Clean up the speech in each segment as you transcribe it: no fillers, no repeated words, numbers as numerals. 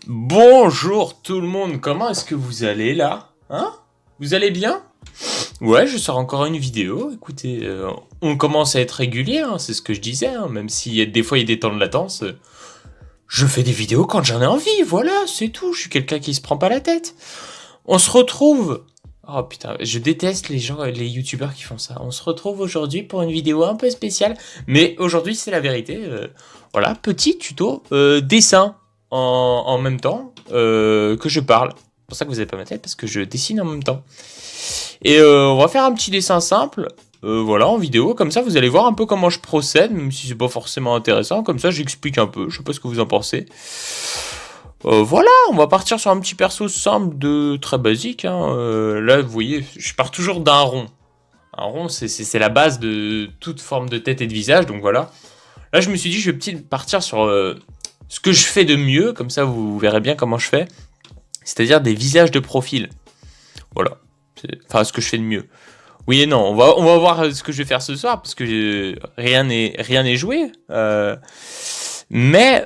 Bonjour tout le monde, comment est-ce que vous allez là? Hein? Vous allez bien? Ouais, je sors encore une vidéo, écoutez, on commence à être régulier, hein, c'est ce que je disais, hein, même si des fois il y a des temps de latence. Je fais des vidéos quand j'en ai envie, voilà, c'est tout, je suis quelqu'un qui se prend pas la tête. On se retrouve... Oh putain, je déteste les gens, les youtubeurs qui font ça. On se retrouve aujourd'hui pour une vidéo un peu spéciale, mais aujourd'hui c'est la vérité. Voilà, petit tuto dessin en même temps que je parle. C'est pour ça que vous n'avez pas ma tête, parce que je dessine en même temps. Et on va faire un petit dessin simple, voilà, en vidéo. Comme ça, vous allez voir un peu comment je procède, même si c'est pas forcément intéressant. Comme ça, j'explique un peu, je sais pas ce que vous en pensez. Voilà, on va partir sur un petit perso simple de très basique. Hein. Là, vous voyez, je pars toujours d'un rond. Un rond, c'est la base de toute forme de tête et de visage, donc voilà. Là, je me suis dit, je vais partir sur ce que je fais de mieux, comme ça vous verrez bien comment je fais. C'est-à-dire des visages de profil. Voilà. Enfin, ce que je fais de mieux. Oui et non, on va voir ce que je vais faire ce soir, parce que rien n'est joué. Mais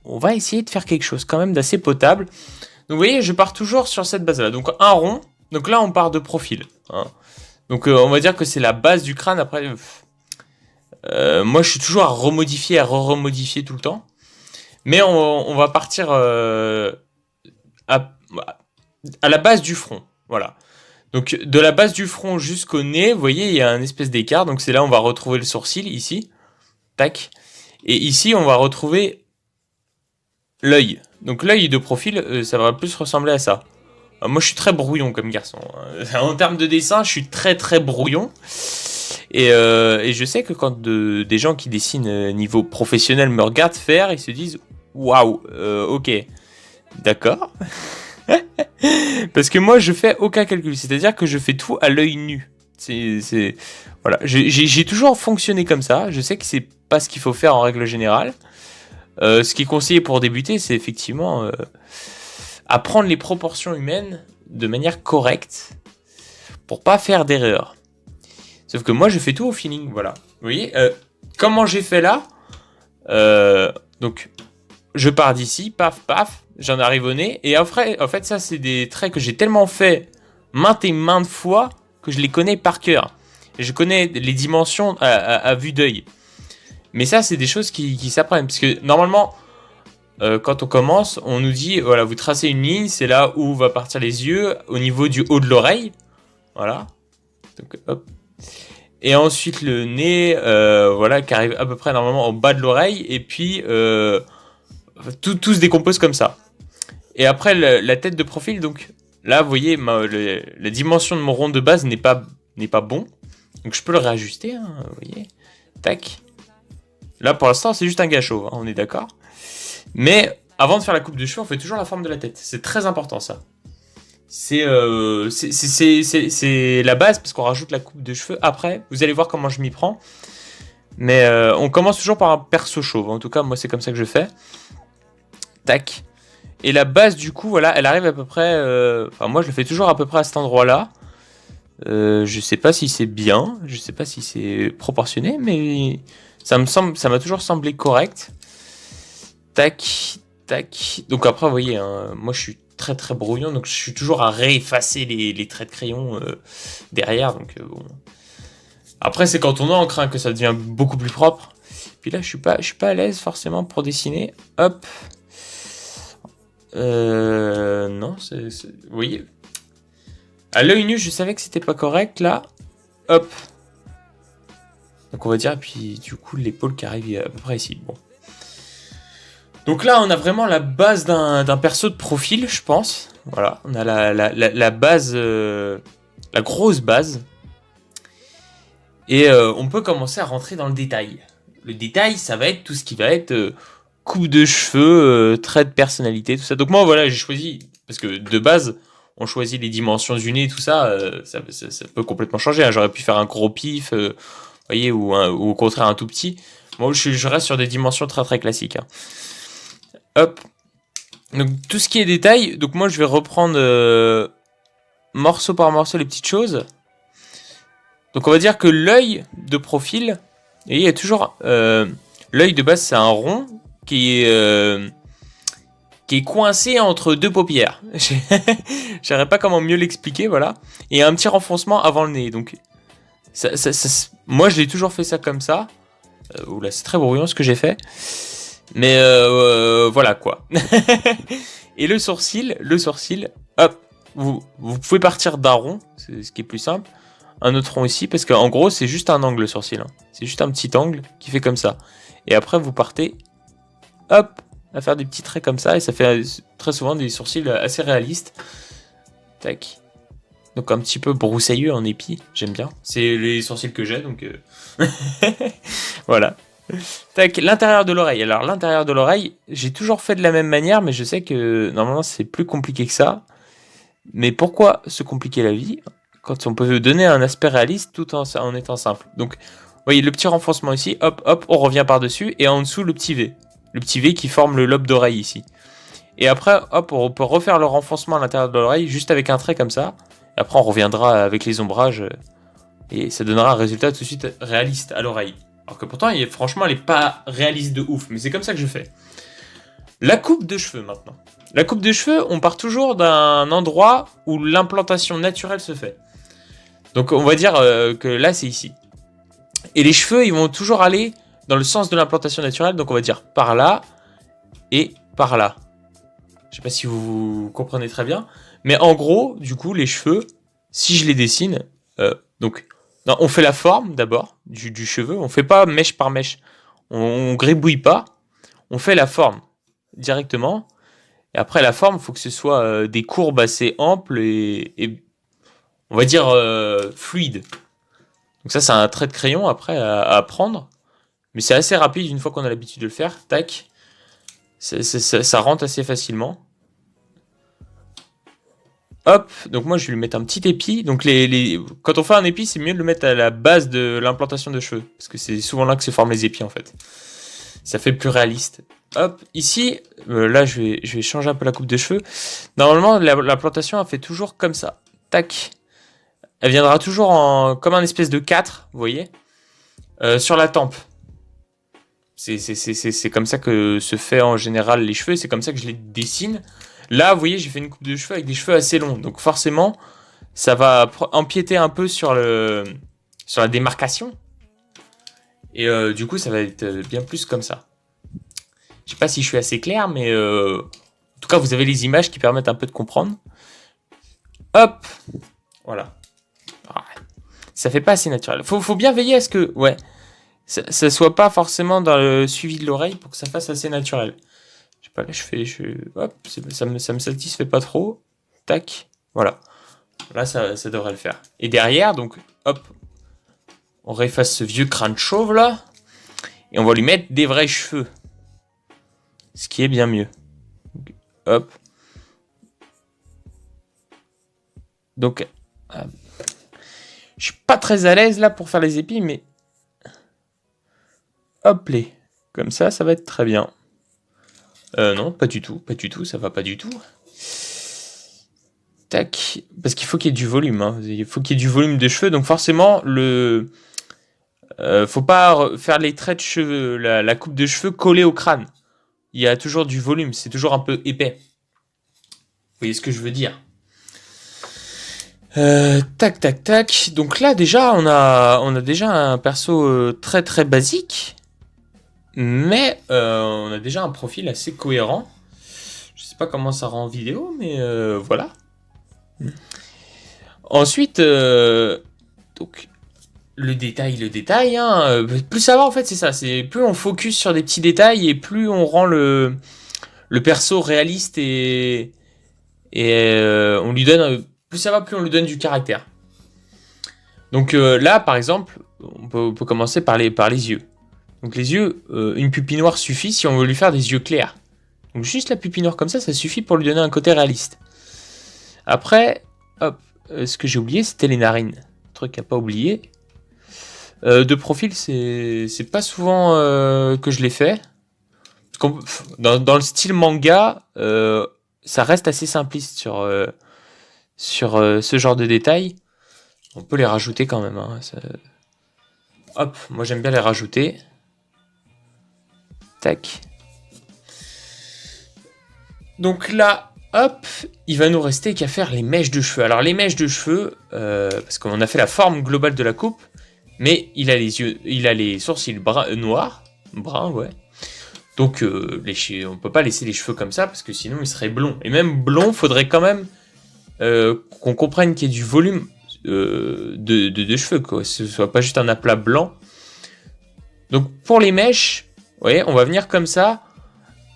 on va essayer de faire quelque chose quand même d'assez potable. Donc vous voyez, je pars toujours sur cette base-là. Donc un rond, donc là on part de profil. Hein. Donc on va dire que c'est la base du crâne. Après, moi je suis toujours à remodifier, à remodifier tout le temps. Mais on va partir à la base du front. Voilà. Donc de la base du front jusqu'au nez, vous voyez, il y a un espèce d'écart. Donc c'est là où on va retrouver le sourcil, ici. Tac. Et ici, on va retrouver l'œil. Donc l'œil de profil, ça va plus ressembler à ça. Moi, je suis très brouillon comme garçon. En termes de dessin, je suis très très brouillon. Et je sais que quand des gens qui dessinent niveau professionnel me regardent faire, ils se disent « Waouh, ok, d'accord. » Parce que moi, je fais aucun calcul. C'est-à-dire que je fais tout à l'œil nu. Voilà. J'ai toujours fonctionné comme ça. Je sais que c'est pas ce qu'il faut faire en règle générale. Ce qui est conseillé pour débuter, c'est effectivement apprendre les proportions humaines de manière correcte pour pas faire d'erreur. Sauf que moi, je fais tout au feeling, voilà. Vous voyez, comment j'ai fait là donc, je pars d'ici, paf, paf, j'en arrive au nez. Et après, en fait, ça, c'est des traits que j'ai tellement fait maintes et maintes fois que je les connais par cœur. Et je connais les dimensions à vue d'œil. Mais ça, c'est des choses qui s'apprennent. Parce que normalement, quand on commence, on nous dit, voilà, vous tracez une ligne, c'est là où va partir les yeux, au niveau du haut de l'oreille. Voilà. Donc, hop. Et ensuite, le nez, voilà, qui arrive à peu près normalement au bas de l'oreille. Et puis, tout se décompose comme ça. Et après, la tête de profil, donc, là, vous voyez, la dimension de mon rond de base n'est pas bon. Donc, je peux le réajuster, hein, vous voyez. Tac. Là, pour l'instant, c'est juste un gâchot, hein, on est d'accord. Mais avant de faire la coupe de cheveux, on fait toujours la forme de la tête. C'est très important, ça. C'est la base, parce qu'on rajoute la coupe de cheveux après. Vous allez voir comment je m'y prends. Mais on commence toujours par un perso chauve. En tout cas, moi, c'est comme ça que je fais. Tac. Et la base, du coup, voilà, elle arrive à peu près... Enfin, moi, je le fais toujours à peu près à cet endroit-là. Je sais pas si c'est bien. Je sais pas si c'est proportionné, mais... ça m'a toujours semblé correct. Tac, tac. Donc après, vous voyez, hein, moi je suis très très brouillon, donc je suis toujours à réeffacer les traits de crayon derrière. Donc bon. Après, c'est quand on encre hein, que ça devient beaucoup plus propre. Puis là, je suis pas à l'aise forcément pour dessiner. Hop. Non, vous voyez. À l'œil nu, je savais que c'était pas correct là. Hop. Donc on va dire, puis du coup l'épaule qui arrive à peu près ici. Bon. Donc là on a vraiment la base d'un perso de profil, je pense. Voilà, on a la base, la grosse base. Et on peut commencer à rentrer dans le détail. Le détail, ça va être tout ce qui va être coupe de cheveux, trait de personnalité, tout ça. Donc moi voilà, j'ai choisi, parce que de base, on choisit les dimensions du nez, tout ça, ça peut complètement changer. Hein. J'aurais pu faire un gros pif... voyez, ou au contraire un tout petit. Moi, je reste sur des dimensions très très classiques. Hein. Hop. Donc tout ce qui est détail, donc moi je vais reprendre morceau par morceau les petites choses. Donc on va dire que l'œil de profil, et il y a toujours l'œil de base, c'est un rond qui est qui est coincé entre deux paupières. Je saurais pas comment mieux l'expliquer, voilà. Et un petit renfoncement avant le nez. Donc, moi, je l'ai toujours fait ça comme ça. Oula, c'est très bruyant ce que j'ai fait. Mais voilà quoi. Et le sourcil, hop, vous pouvez partir d'un rond, c'est ce qui est plus simple. Un autre rond ici, parce qu'en gros, c'est juste un angle le sourcil. Hein. C'est juste un petit angle qui fait comme ça. Et après, vous partez, hop, à faire des petits traits comme ça. Et ça fait très souvent des sourcils assez réalistes. Tac. Donc un petit peu broussailleux en épi, j'aime bien. C'est les sourcils que j'ai, donc... voilà. Tac, l'intérieur de l'oreille. Alors l'intérieur de l'oreille, j'ai toujours fait de la même manière, mais je sais que normalement c'est plus compliqué que ça. Mais pourquoi se compliquer la vie quand on peut donner un aspect réaliste tout en étant simple? Donc, vous voyez le petit renfoncement ici, hop, hop, on revient par-dessus, et en dessous le petit V. Le petit V qui forme le lobe d'oreille ici. Et après, hop, on peut refaire le renfoncement à l'intérieur de l'oreille, juste avec un trait comme ça. Et après, on reviendra avec les ombrages, et ça donnera un résultat tout de suite réaliste à l'oreille. Alors que pourtant, franchement, elle n'est pas réaliste de ouf, mais c'est comme ça que je fais. La coupe de cheveux maintenant. La coupe de cheveux, on part toujours d'un endroit où l'implantation naturelle se fait. Donc on va dire que là, c'est ici. Et les cheveux, ils vont toujours aller dans le sens de l'implantation naturelle, donc on va dire par là et par là. Je sais pas si vous comprenez très bien, mais en gros, du coup, les cheveux, si je les dessine, donc... Non, on fait la forme d'abord du cheveu. On fait pas mèche par mèche. On gribouille pas. On fait la forme directement. Et après la forme, il faut que ce soit des courbes assez amples et on va dire fluides. Donc ça, c'est un trait de crayon après à prendre. Mais c'est assez rapide une fois qu'on a l'habitude de le faire. Tac. Ça rentre assez facilement. Hop, donc moi je vais lui mettre un petit épi. Donc quand on fait un épi, c'est mieux de le mettre à la base de l'implantation de cheveux. Parce que c'est souvent là que se forment les épis en fait. Ça fait plus réaliste. Hop, ici, là je vais changer un peu la coupe de cheveux. Normalement, l'implantation elle fait toujours comme ça. Tac. Elle viendra toujours comme un espèce de 4, vous voyez. Sur la tempe. C'est comme ça que se fait en général les cheveux. C'est comme ça que je les dessine. Là, vous voyez, j'ai fait une coupe de cheveux avec des cheveux assez longs. Donc forcément, ça va empiéter un peu sur la démarcation. Et du coup, ça va être bien plus comme ça. Je sais pas si je suis assez clair, mais en tout cas, vous avez les images qui permettent un peu de comprendre. Hop, voilà. Ça fait pas assez naturel. Faut bien veiller à ce que, ouais, ça soit pas forcément dans le suivi de l'oreille pour que ça fasse assez naturel. Je sais pas, là hop, ça me satisfait pas trop. Tac, voilà. Là, ça devrait le faire. Et derrière, donc, hop, on réefface ce vieux crâne chauve là, et on va lui mettre des vrais cheveux. Ce qui est bien mieux. Donc, hop. Donc, je suis pas très à l'aise là pour faire les épis, mais hop les, comme ça va être très bien. Non, pas du tout, ça va pas du tout. Tac, parce qu'il faut qu'il y ait du volume, hein. Il faut qu'il y ait du volume de cheveux, donc forcément, faut pas faire les traits de cheveux, la coupe de cheveux collée au crâne. Il y a toujours du volume, c'est toujours un peu épais. Vous voyez ce que je veux dire? Tac, tac, tac. Donc là, déjà, on a déjà un perso très très basique. Mais on a déjà un profil assez cohérent. Je sais pas comment ça rend en vidéo, mais voilà. Ensuite, donc le détail, hein, plus ça va en fait, c'est ça. C'est plus on focus sur des petits détails et plus on rend le perso réaliste et on lui donne, plus ça va, plus on lui donne du caractère. Donc là, par exemple, on peut commencer par les yeux. Donc les yeux, une pupille noire suffit si on veut lui faire des yeux clairs. Donc juste la pupille noire comme ça suffit pour lui donner un côté réaliste. Après, hop, ce que j'ai oublié, c'était les narines. Truc à pas oublier. De profil, c'est pas souvent que je l'ai fait. Dans le style manga, ça reste assez simpliste sur ce genre de détails. On peut les rajouter quand même. Hein, hop, moi j'aime bien les rajouter. Tac. Donc là, hop, il va nous rester qu'à faire les mèches de cheveux. Alors les mèches de cheveux, parce qu'on a fait la forme globale de la coupe, mais il a les sourcils noirs, bruns, ouais. Donc on peut pas laisser les cheveux comme ça parce que sinon il serait blond. Et même blond, faudrait quand même qu'on comprenne qu'il y ait du volume de cheveux, quoi. Que ce soit pas juste un aplat blanc. Donc pour les mèches, vous voyez, on va venir comme ça.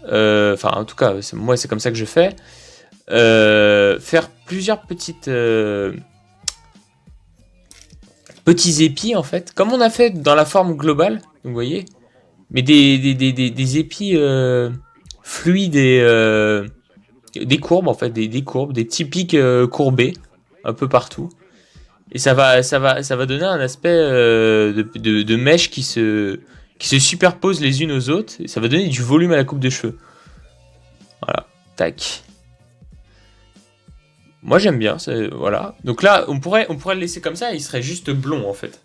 Enfin, en tout cas, moi c'est comme ça que je fais. Faire plusieurs petits épis en fait, comme on a fait dans la forme globale. Donc, vous voyez, mais des épis fluides et des courbes en fait, des courbes, des petits pics courbés un peu partout. Et ça va donner un aspect de mèches qui se superposent les unes aux autres. Et ça va donner du volume à la coupe de cheveux. Voilà, tac. Moi j'aime bien, voilà. Donc là, on pourrait le laisser comme ça, il serait juste blond en fait.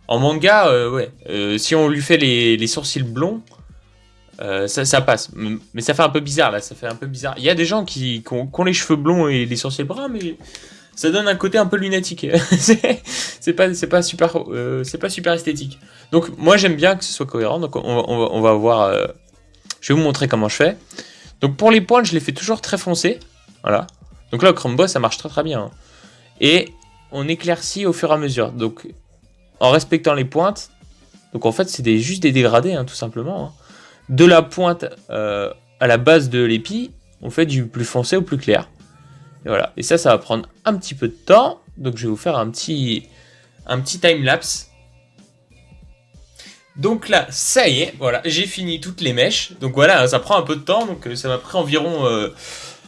En manga, ouais. Si on lui fait les sourcils blonds, ça passe. Mais ça fait un peu bizarre là, ça fait un peu bizarre. Il y a des gens qui ont les cheveux blonds et les sourcils bruns, mais ça donne un côté un peu lunatique. c'est pas super esthétique. Donc moi j'aime bien que ce soit cohérent. Donc on va voir. Je vais vous montrer comment je fais. Donc pour les pointes, je les fais toujours très foncées. Voilà. Donc là au Chrome Boss ça marche très bien. Hein. Et on éclaircit au fur et à mesure. Donc en respectant les pointes. Donc en fait c'est juste des dégradés hein, tout simplement. Hein. De la pointe à la base de l'épi, on fait du plus foncé au plus clair. Et voilà. Et ça va prendre un petit peu de temps. Donc je vais vous faire un petit time-lapse. Donc là, ça y est, voilà, j'ai fini toutes les mèches. Donc voilà, ça prend un peu de temps. Donc ça m'a pris environ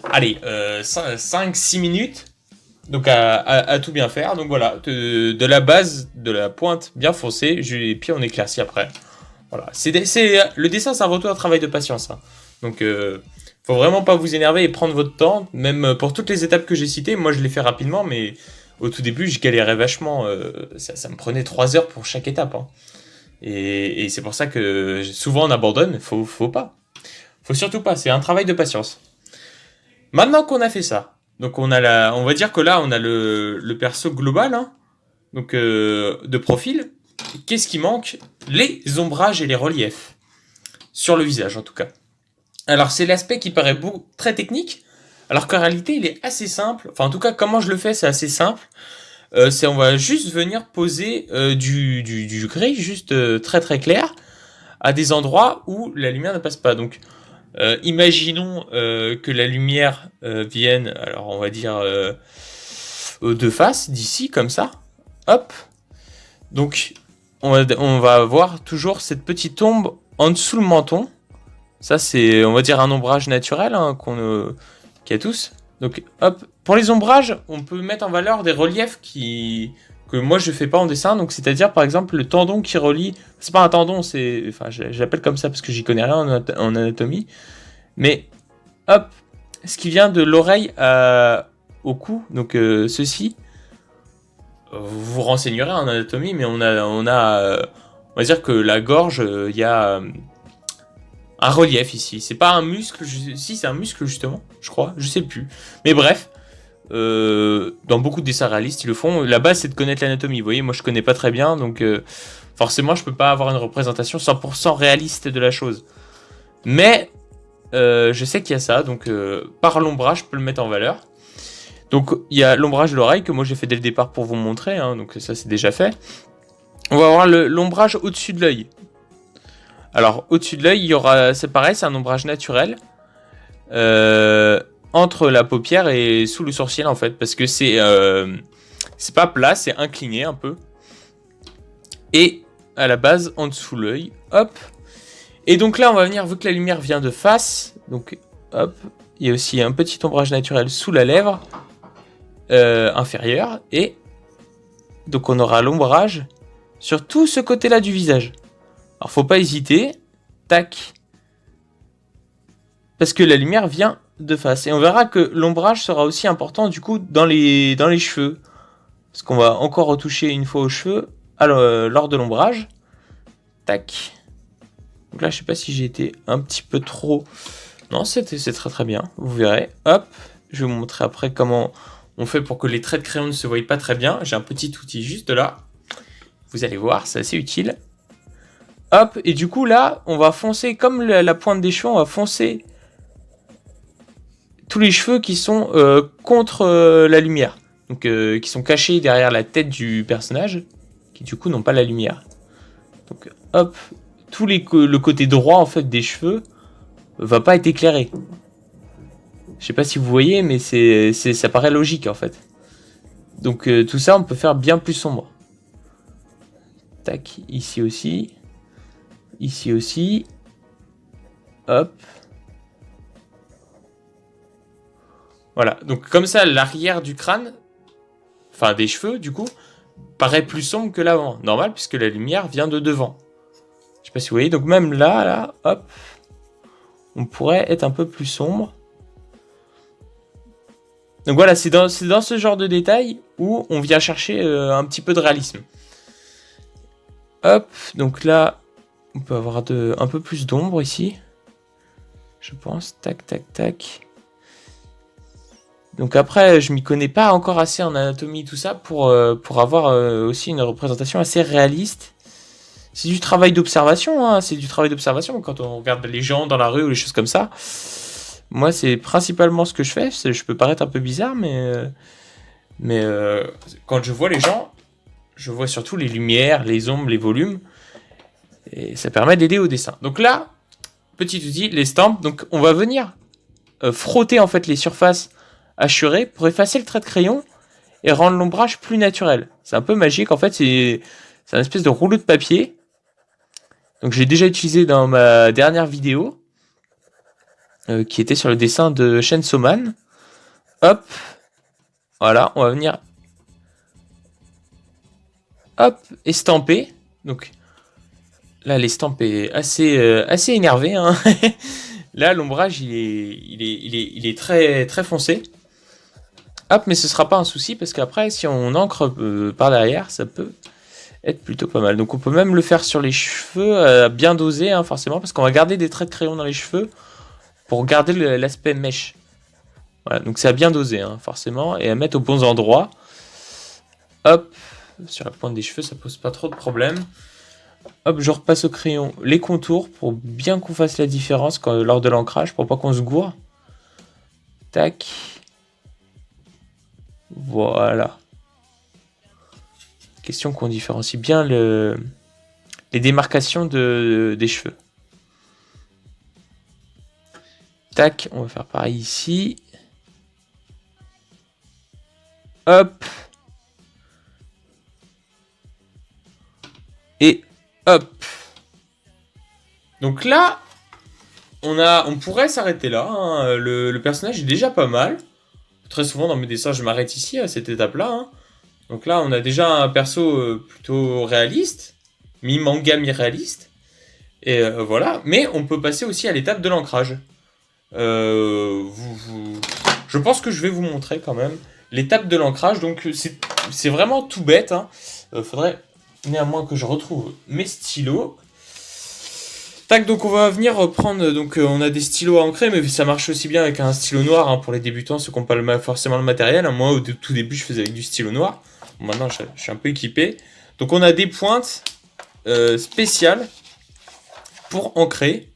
5-6 minutes. Donc à tout bien faire. Donc voilà, de la base, de la pointe bien foncée, et puis on éclaircit après. Voilà, le dessin, c'est un retour à travail de patience. Hein. Donc faut vraiment pas vous énerver et prendre votre temps. Même pour toutes les étapes que j'ai citées, moi je les fais rapidement, mais au tout début, je galérais vachement. Ça me prenait 3 heures pour chaque étape. Hein. Et c'est pour ça que souvent on abandonne. Faut pas. Faut surtout pas. C'est un travail de patience. Maintenant qu'on a fait ça, donc on va dire que là on a le perso global, hein, donc de profil. Qu'est-ce qui manque? Les ombrages et les reliefs sur le visage en tout cas. Alors c'est l'aspect qui paraît très technique, alors qu'en réalité il est assez simple. Enfin en tout cas comment je le fais c'est assez simple. On va juste venir poser du gris juste très très clair à des endroits où la lumière ne passe pas. Donc imaginons que la lumière vienne, alors on va dire de face, d'ici comme ça. Hop. Donc on va avoir toujours cette petite ombre en dessous le menton. Ça c'est, on va dire, un ombrage naturel hein, qu'il y a tous. Donc hop, pour les ombrages, on peut mettre en valeur des reliefs que moi je fais pas en dessin. Donc c'est-à-dire par exemple le tendon qui relie, c'est pas un tendon, enfin j'appelle comme ça parce que j'y connais rien en anatomie. Mais hop, ce qui vient de l'oreille au cou, donc ceci. Vous vous renseignerez en anatomie, mais on va dire que la gorge, il y a un relief ici. C'est pas un muscle, si c'est un muscle justement, je crois, je sais plus. Mais bref, dans beaucoup de dessins réalistes, ils le font. La base, c'est de connaître l'anatomie. Vous voyez, moi, je connais pas très bien, donc forcément, je peux pas avoir une représentation 100% réaliste de la chose. Mais je sais qu'il y a ça, donc par l'ombrage, je peux le mettre en valeur. Donc il y a l'ombrage de l'oreille que moi j'ai fait dès le départ pour vous montrer, hein, donc ça c'est déjà fait. On va avoir l'ombrage au-dessus de l'œil. Alors au-dessus de l'œil, il y aura, c'est pareil, c'est un ombrage naturel entre la paupière et sous le sourcil en fait, parce que c'est pas plat, c'est incliné un peu. Et à la base en dessous de l'œil, hop. Et donc là on va venir, vu que la lumière vient de face, donc hop, il y a aussi un petit ombrage naturel sous la lèvre. Inférieur, et donc on aura l'ombrage sur tout ce côté-là du visage. Alors faut pas hésiter, tac, parce que la lumière vient de face. Et on verra que l'ombrage sera aussi important du coup dans les cheveux, parce qu'on va encore retoucher une fois aux cheveux lors de l'ombrage. Tac. Donc là je sais pas si j'ai été un petit peu trop Non, c'est très très bien, vous verrez. Hop, je vais vous montrer après comment on fait pour que les traits de crayon ne se voient pas très bien. J'ai un petit outil juste là. Vous allez voir, c'est assez utile. Hop, et du coup là, on va foncer, comme la pointe des cheveux, on va foncer tous les cheveux qui sont contre la lumière. Donc qui sont cachés derrière la tête du personnage, qui du coup n'ont pas la lumière. Donc hop, le côté droit en fait des cheveux va pas être éclairé. Je sais pas si vous voyez, mais ça paraît logique en fait. Donc tout ça, on peut faire bien plus sombre. Tac, ici aussi. Ici aussi. Hop. Voilà, donc comme ça, l'arrière du crâne, enfin des cheveux du coup, paraît plus sombre que l'avant. Normal, puisque la lumière vient de devant. Je sais pas si vous voyez, donc même là, hop, on pourrait être un peu plus sombre. Donc voilà, c'est dans ce genre de détail où on vient chercher un petit peu de réalisme. Hop, donc là, on peut avoir un peu plus d'ombre ici. Je pense, tac, tac, tac. Donc après, je m'y connais pas encore assez en anatomie, tout ça, pour avoir aussi une représentation assez réaliste. C'est du travail d'observation, hein, c'est du travail d'observation quand on regarde les gens dans la rue ou les choses comme ça. Moi, c'est principalement ce que je fais. Je peux paraître un peu bizarre, mais quand je vois les gens, je vois surtout les lumières, les ombres, les volumes, et ça permet d'aider au dessin. Donc là, petit outil, l'estampe. Donc on va venir frotter en fait les surfaces hachurées pour effacer le trait de crayon et rendre l'ombrage plus naturel. C'est un peu magique. En fait, c'est un espèce de rouleau de papier. Donc j'ai déjà utilisé dans ma dernière vidéo. Qui était sur le dessin de Chainsaw Man. Hop. Voilà, on va venir. Hop, estamper. Donc là, l'estampe est assez énervé. Hein. Là, l'ombrage, il est très, très foncé. Hop, mais ce sera pas un souci parce qu'après, si on encre par derrière, ça peut être plutôt pas mal. Donc on peut même le faire sur les cheveux, bien dosé, hein, forcément, parce qu'on va garder des traits de crayon dans les cheveux pour garder l'aspect mèche. Voilà, donc c'est à bien doser, hein, forcément, et à mettre aux bons endroits. Hop, sur la pointe des cheveux, ça pose pas trop de problèmes. Hop, je repasse au crayon les contours pour bien qu'on fasse la différence lors de l'ancrage, pour pas qu'on se gourre. Tac. Voilà. Question qu'on différencie bien les démarcations des cheveux. Tac, on va faire pareil ici. Hop. Et hop. Donc là, on pourrait s'arrêter là. Hein. Le personnage est déjà pas mal. Très souvent dans mes dessins, je m'arrête ici à cette étape-là. Hein. Donc là, on a déjà un perso plutôt réaliste, mi-manga, mi-réaliste. Et voilà. Mais on peut passer aussi à l'étape de l'ancrage. Je pense que je vais vous montrer quand même l'étape de l'ancrage. Donc c'est vraiment tout bête. Hein. Faudrait néanmoins que je retrouve mes stylos. Tac, donc on va venir prendre. Donc on a des stylos à ancrer, mais ça marche aussi bien avec un stylo noir hein, pour les débutants, ceux qui n'ont pas forcément le matériel. Hein. Moi, au tout début, je faisais avec du stylo noir. Bon, maintenant, je suis un peu équipé. Donc on a des pointes spéciales pour ancrer.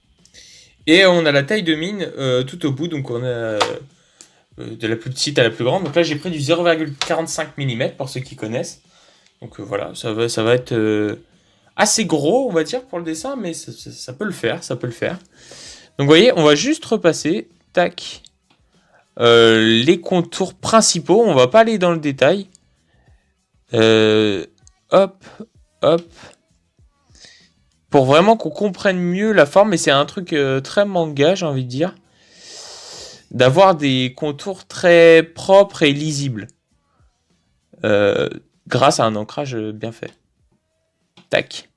Et on a la taille de mine tout au bout. Donc on a de la plus petite à la plus grande. Donc là, j'ai pris du 0,45 mm pour ceux qui connaissent. Donc voilà, ça va être assez gros, on va dire, pour le dessin, mais ça peut le faire, ça peut le faire. Donc vous voyez, on va juste repasser, tac, les contours principaux. On va pas aller dans le détail. Hop, hop. Pour vraiment qu'on comprenne mieux la forme, et c'est un truc très manga, j'ai envie de dire, d'avoir des contours très propres et lisibles. Grâce à un ancrage bien fait. Tac.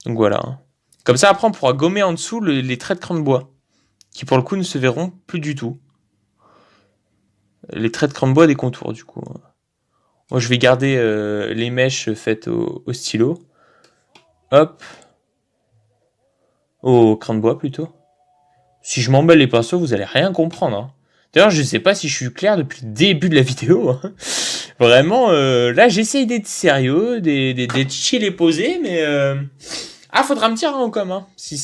Donc voilà. Hein. Comme ça, après, on pourra gommer en dessous les traits de crayon de bois, qui pour le coup ne se verront plus du tout. Les traits de crayon de bois des contours, du coup. Moi, je vais garder les mèches faites au stylo. Hop. Au crayon de bois, plutôt. Si je m'embête les pinceaux, vous allez rien comprendre. Hein. D'ailleurs, je sais pas si je suis clair depuis le début de la vidéo. Hein. Vraiment, là, j'essaye d'être sérieux, d'être chill et posé, mais... Ah, faudra me dire en commun, si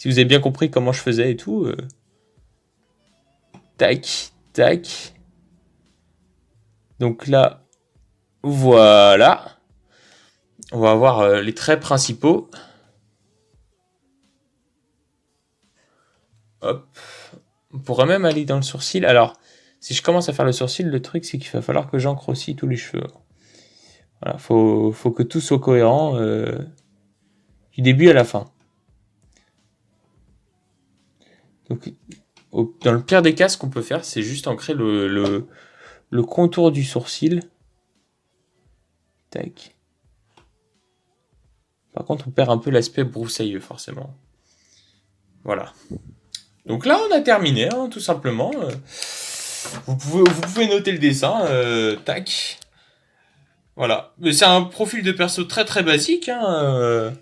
vous avez bien compris comment je faisais et tout. Tac, tac. Donc là, voilà. On va avoir les traits principaux. Hop. On pourrait même aller dans le sourcil. Alors, si je commence à faire le sourcil, le truc, c'est qu'il va falloir que j'encre aussi tous les cheveux. Voilà, faut que tout soit cohérent du début à la fin. Donc, dans le pire des cas, ce qu'on peut faire, c'est juste ancrer le contour du sourcil. Tac. Par contre, on perd un peu l'aspect broussailleux, forcément. Voilà. Donc là, on a terminé, hein, tout simplement. Vous pouvez noter le dessin. Tac. Voilà. Mais c'est un profil de perso très très basique. Hein,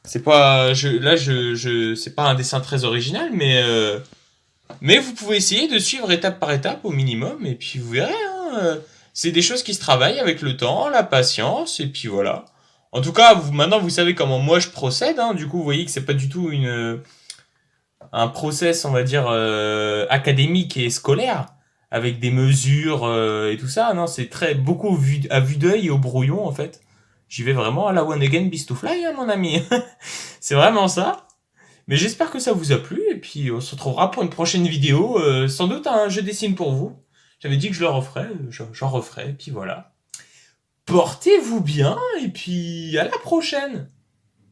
c'est pas, c'est pas un dessin très original, mais vous pouvez essayer de suivre étape par étape au minimum, et puis vous verrez. Hein, c'est des choses qui se travaillent avec le temps, la patience, et puis voilà. En tout cas, maintenant vous savez comment moi je procède. Hein, du coup, vous voyez que c'est pas du tout un process, on va dire, académique et scolaire, avec des mesures et tout ça. Non, c'est beaucoup à vue d'œil et au brouillon, en fait. J'y vais vraiment à la one again beast to fly, hein, mon ami. C'est vraiment ça. Mais j'espère que ça vous a plu, et puis on se retrouvera pour une prochaine vidéo. Sans doute un jeu dessine pour vous. J'avais dit que je le referais, j'en referai, et puis voilà. Portez-vous bien, et puis à la prochaine.